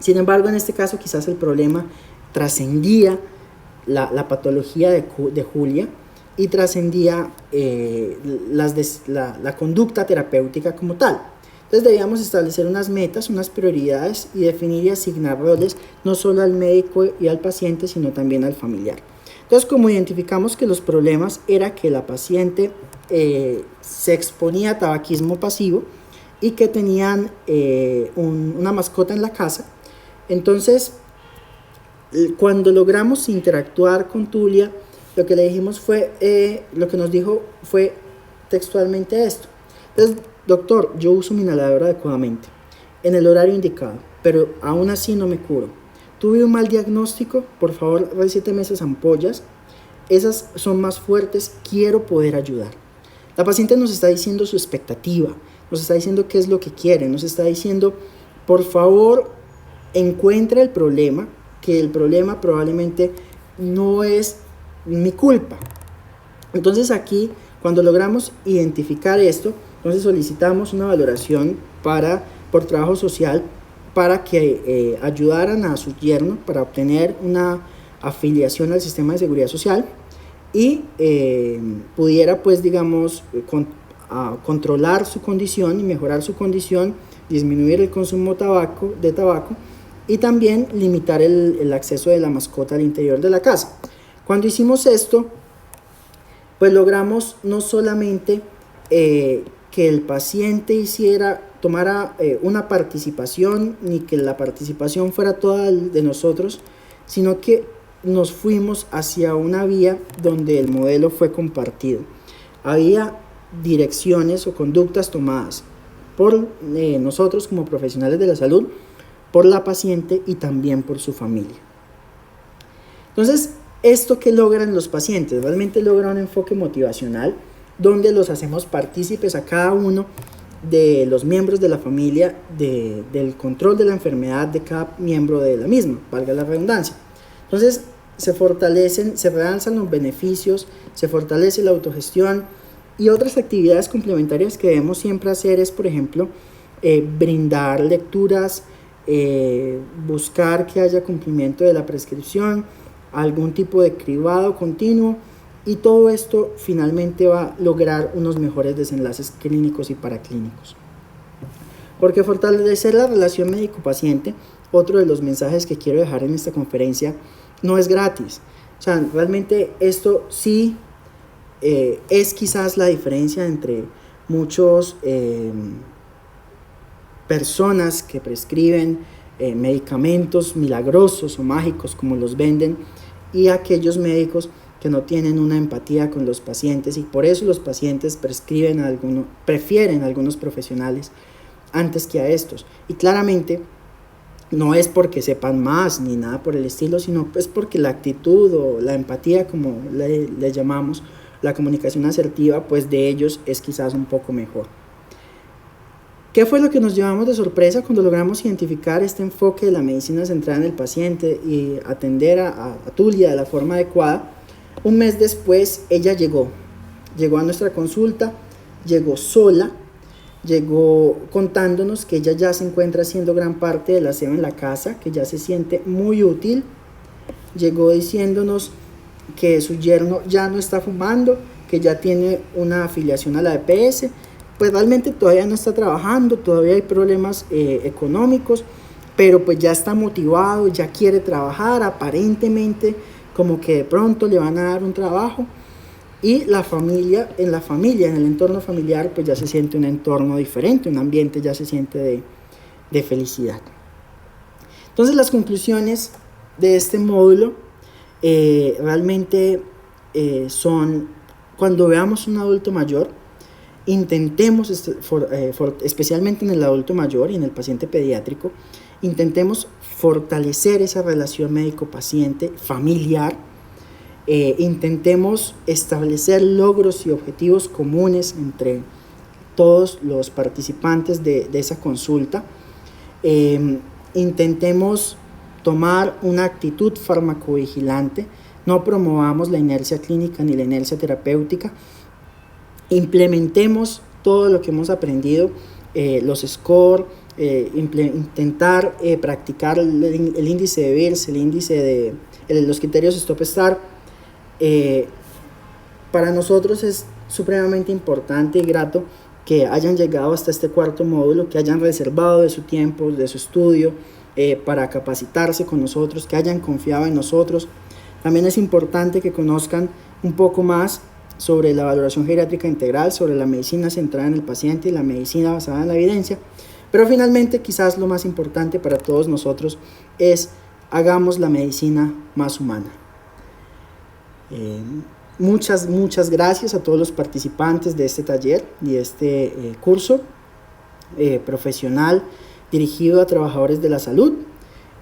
Sin embargo, en este caso quizás el problema trascendía la patología de Julia y trascendía la conducta terapéutica como tal. Entonces debíamos establecer unas metas, unas prioridades y definir y asignar roles no solo al médico y al paciente, sino también al familiar. Entonces, como identificamos que los problemas era que la paciente se exponía a tabaquismo pasivo y que tenían una mascota en la casa, entonces cuando logramos interactuar con Tulia, lo que le dijimos fue, lo que nos dijo fue textualmente esto. Entonces, doctor, yo uso mi inhalador adecuadamente, en el horario indicado, pero aún así no me curo. Tuve un mal diagnóstico, por favor recéteme esas ampollas, esas son más fuertes, quiero poder ayudar. La paciente nos está diciendo su expectativa, nos está diciendo qué es lo que quiere, nos está diciendo, por favor, encuentra el problema, que el problema probablemente no es mi culpa. Entonces aquí, cuando logramos identificar esto, entonces solicitamos una valoración por trabajo social para que ayudaran a su yerno para obtener una afiliación al sistema de seguridad social y pudiera, pues, digamos, controlar su condición y mejorar su condición, disminuir el consumo de tabaco y también limitar el acceso de la mascota al interior de la casa. Cuando hicimos esto, pues logramos no solamente que el paciente tomara una participación, ni que la participación fuera toda de nosotros, sino que nos fuimos hacia una vía donde el modelo fue compartido. Había direcciones o conductas tomadas por nosotros como profesionales de la salud, por la paciente y también por su familia. Entonces, ¿esto qué logran los pacientes? Realmente logra un enfoque motivacional donde los hacemos partícipes a cada uno de los miembros de la familia del control de la enfermedad de cada miembro de la misma, valga la redundancia. Entonces, se realzan los beneficios, se fortalece la autogestión y otras actividades complementarias que debemos siempre hacer es, por ejemplo, brindar lecturas, buscar que haya cumplimiento de la prescripción, algún tipo de cribado continuo, y todo esto finalmente va a lograr unos mejores desenlaces clínicos y paraclínicos. Porque fortalecer la relación médico-paciente, otro de los mensajes que quiero dejar en esta conferencia, no es gratis. O sea, realmente esto sí es quizás la diferencia entre muchos personas que prescriben medicamentos milagrosos o mágicos como los venden, y aquellos médicos que no tienen una empatía con los pacientes, y por eso los pacientes prefieren a algunos profesionales antes que a estos. Y claramente no es porque sepan más ni nada por el estilo, sino es porque la actitud o la empatía, como le llamamos, la comunicación asertiva, pues de ellos es quizás un poco mejor. ¿Qué fue lo que nos llevamos de sorpresa cuando logramos identificar este enfoque de la medicina centrada en el paciente y atender a Tulia de la forma adecuada? Un mes después ella llegó a nuestra consulta, llegó sola, llegó contándonos que ella ya se encuentra haciendo gran parte del aseo en la casa, que ya se siente muy útil. Llegó diciéndonos que su yerno ya no está fumando, que ya tiene una afiliación a la EPS, pues realmente todavía no está trabajando, todavía hay problemas económicos, pero pues ya está motivado, ya quiere trabajar, aparentemente como que de pronto le van a dar un trabajo, y en el entorno familiar, pues ya se siente un entorno diferente, un ambiente ya se siente de felicidad. Entonces las conclusiones de este módulo, realmente son cuando veamos un adulto mayor, intentemos, especialmente en el adulto mayor y en el paciente pediátrico, intentemos fortalecer esa relación médico-paciente familiar, intentemos establecer logros y objetivos comunes entre todos los participantes de esa consulta, intentemos tomar una actitud farmacovigilante, no promovamos la inercia clínica ni la inercia terapéutica, implementemos todo lo que hemos aprendido, los SCORE, intentar practicar el índice de Beers, el índice de los criterios Stop-Start. Para nosotros es supremamente importante y grato que hayan llegado hasta este cuarto módulo, que hayan reservado de su tiempo, de su estudio, para capacitarse con nosotros, que hayan confiado en nosotros. También es importante que conozcan un poco más sobre la valoración geriátrica integral, sobre la medicina centrada en el paciente y la medicina basada en la evidencia. Pero finalmente, quizás lo más importante para todos nosotros es hagamos la medicina más humana. Muchas gracias a todos los participantes de este taller y de este curso profesional dirigido a trabajadores de la salud.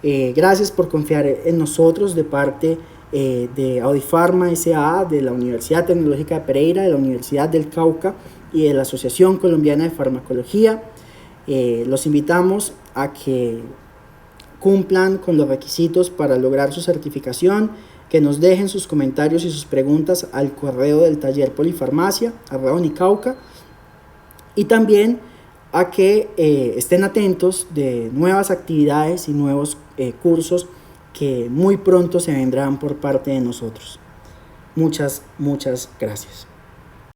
Gracias por confiar en nosotros de parte de Audifarma S.A., de la Universidad Tecnológica de Pereira, de la Universidad del Cauca y de la Asociación Colombiana de Farmacología. Los invitamos a que cumplan con los requisitos para lograr su certificación, que nos dejen sus comentarios y sus preguntas al correo del taller Polifarmacia, @unicauca, y también a que estén atentos de nuevas actividades y nuevos cursos que muy pronto se vendrán por parte de nosotros. Muchas gracias.